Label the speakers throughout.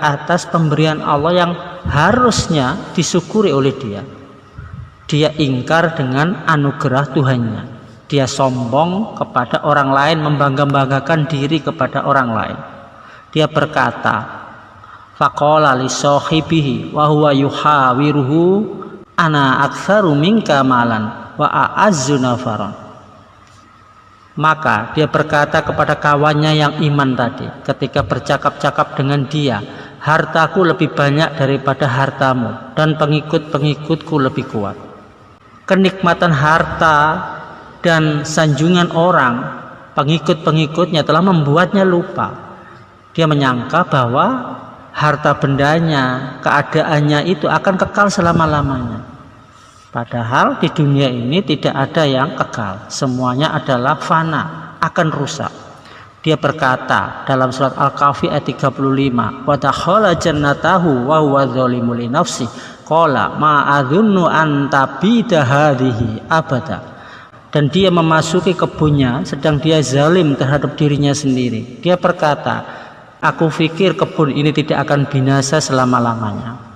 Speaker 1: atas pemberian Allah yang harusnya disyukuri oleh dia. Dia ingkar dengan anugerah Tuhannya. Dia sombong kepada orang lain, membangga-banggakan diri kepada orang lain. Dia berkata, faqala li sahibihi wa huwa yuhawiruhu ana aktsaru minka malan wa a'azzu nafaran. Maka dia berkata kepada kawannya yang iman tadi ketika bercakap-cakap dengan dia, hartaku lebih banyak daripada hartamu dan pengikut-pengikutku lebih kuat. Kenikmatan harta dan sanjungan orang, pengikut-pengikutnya telah membuatnya lupa. Dia menyangka bahwa harta bendanya, keadaannya itu akan kekal selama-lamanya. Padahal di dunia ini tidak ada yang kekal, semuanya adalah fana, akan rusak. Dia berkata dalam surat Al-Kahfi ayat 35, wa dakhala jannatahu wa huwa dzalimun li nafsi qala ma adzunnu an tabida hadhihi abada. Dan dia memasuki kebunnya sedang dia zalim terhadap dirinya sendiri. Dia berkata, aku pikir kebun ini tidak akan binasa selama-lamanya.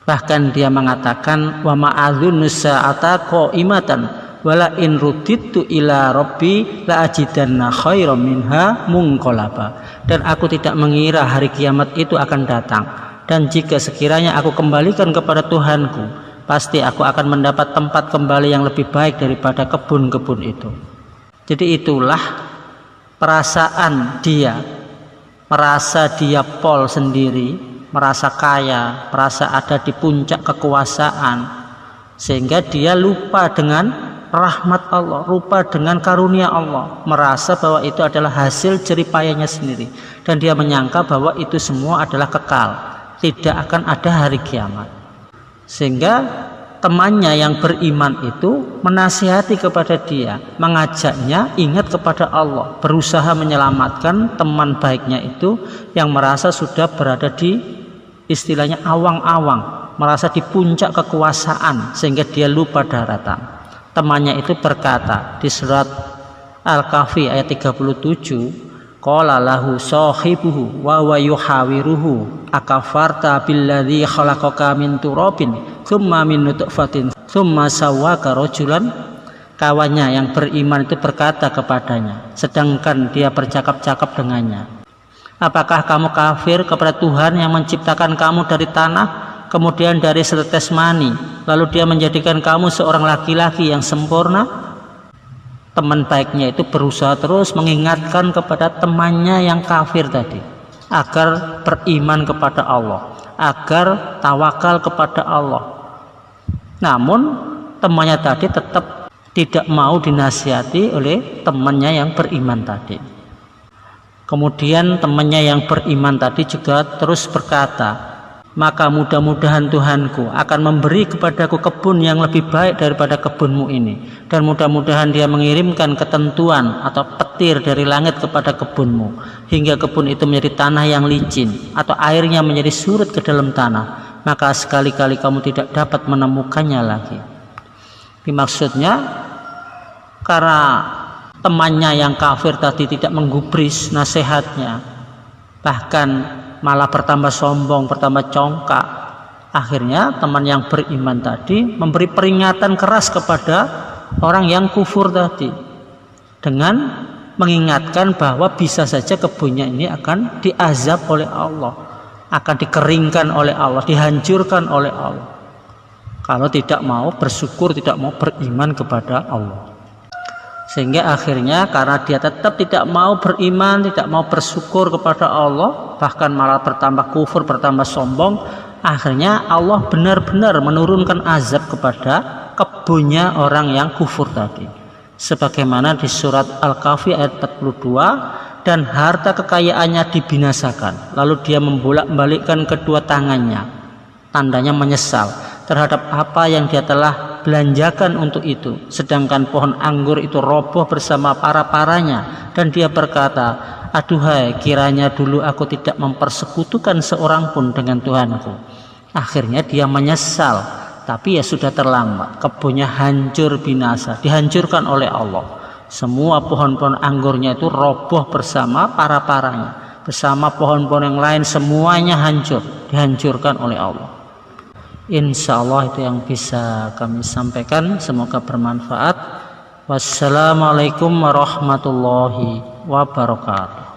Speaker 1: Bahkan dia mengatakan wa ma'adzunnu sa'ata qa'imatan wala in ruddidtu ila rabbi la ajidanna khairam minha munqalaba. Dan aku tidak mengira hari kiamat itu akan datang, dan jika sekiranya aku kembalikan kepada Tuhanku, pasti aku akan mendapat tempat kembali yang lebih baik daripada kebun-kebun itu. Jadi itulah perasaan dia, merasa dia pol sendiri, merasa kaya, merasa ada di puncak kekuasaan, sehingga dia lupa dengan rahmat Allah, lupa dengan karunia Allah, merasa bahwa itu adalah hasil jeripayanya sendiri, dan dia menyangka bahwa itu semua adalah kekal, tidak akan ada hari kiamat. Sehingga temannya yang beriman itu menasihati kepada dia, mengajaknya ingat kepada Allah, berusaha menyelamatkan teman baiknya itu yang merasa sudah berada di istilahnya awang-awang, merasa di puncak kekuasaan sehingga dia lupa daratan. Temannya itu berkata di surat Al-Kahfi ayat 37, qala lahu sahibuhu wa huwa yuhawiruhu akafarta billadzi khalaqaka min turabin tsumma min nutfatin tsumma sawwaka rajulan. Kawannya yang beriman itu berkata kepadanya sedangkan dia bercakap-cakap dengannya, apakah kamu kafir kepada Tuhan yang menciptakan kamu dari tanah, kemudian dari setetes mani, lalu dia menjadikan kamu seorang laki-laki yang sempurna? Teman baiknya itu berusaha terus mengingatkan kepada temannya yang kafir tadi agar beriman kepada Allah, agar tawakal kepada Allah. Namun temannya tadi tetap tidak mau dinasihati oleh temannya yang beriman tadi. Kemudian temannya yang beriman tadi juga terus berkata, maka mudah-mudahan Tuhanku akan memberi kepadaku kebun yang lebih baik daripada kebunmu ini, dan mudah-mudahan dia mengirimkan ketentuan atau petir dari langit kepada kebunmu hingga kebun itu menjadi tanah yang licin atau airnya menjadi surut ke dalam tanah, maka sekali-kali kamu tidak dapat menemukannya lagi. Maksudnya karena temannya yang kafir tadi tidak menggubris nasihatnya, bahkan malah bertambah sombong, bertambah congkak. Akhirnya teman yang beriman tadi memberi peringatan keras kepada orang yang kufur tadi dengan mengingatkan bahwa bisa saja kebunnya ini akan diazab oleh Allah, akan dikeringkan oleh Allah, dihancurkan oleh Allah kalau tidak mau bersyukur, tidak mau beriman kepada Allah. Sehingga akhirnya karena dia tetap tidak mau beriman, tidak mau bersyukur kepada Allah, bahkan malah bertambah kufur, bertambah sombong, akhirnya Allah benar-benar menurunkan azab kepada kebunnya orang yang kufur tadi. Sebagaimana di surat Al-Kahfi ayat 42, dan harta kekayaannya dibinasakan, lalu dia membolak-balikkan kedua tangannya, tandanya menyesal terhadap apa yang dia telah belanjakan untuk itu, sedangkan pohon anggur itu roboh bersama para-paranya, dan dia berkata, aduhai, kiranya dulu aku tidak mempersekutukan seorang pun dengan Tuhanku. Akhirnya dia menyesal, tapi ya sudah terlambat, kebunnya hancur binasa, dihancurkan oleh Allah. Semua pohon-pohon anggurnya itu roboh bersama para-paranya, bersama pohon-pohon yang lain, semuanya hancur, dihancurkan oleh Allah. Insya Allah itu yang bisa kami sampaikan, semoga bermanfaat. Wassalamualaikum warahmatullahi wabarakatuh.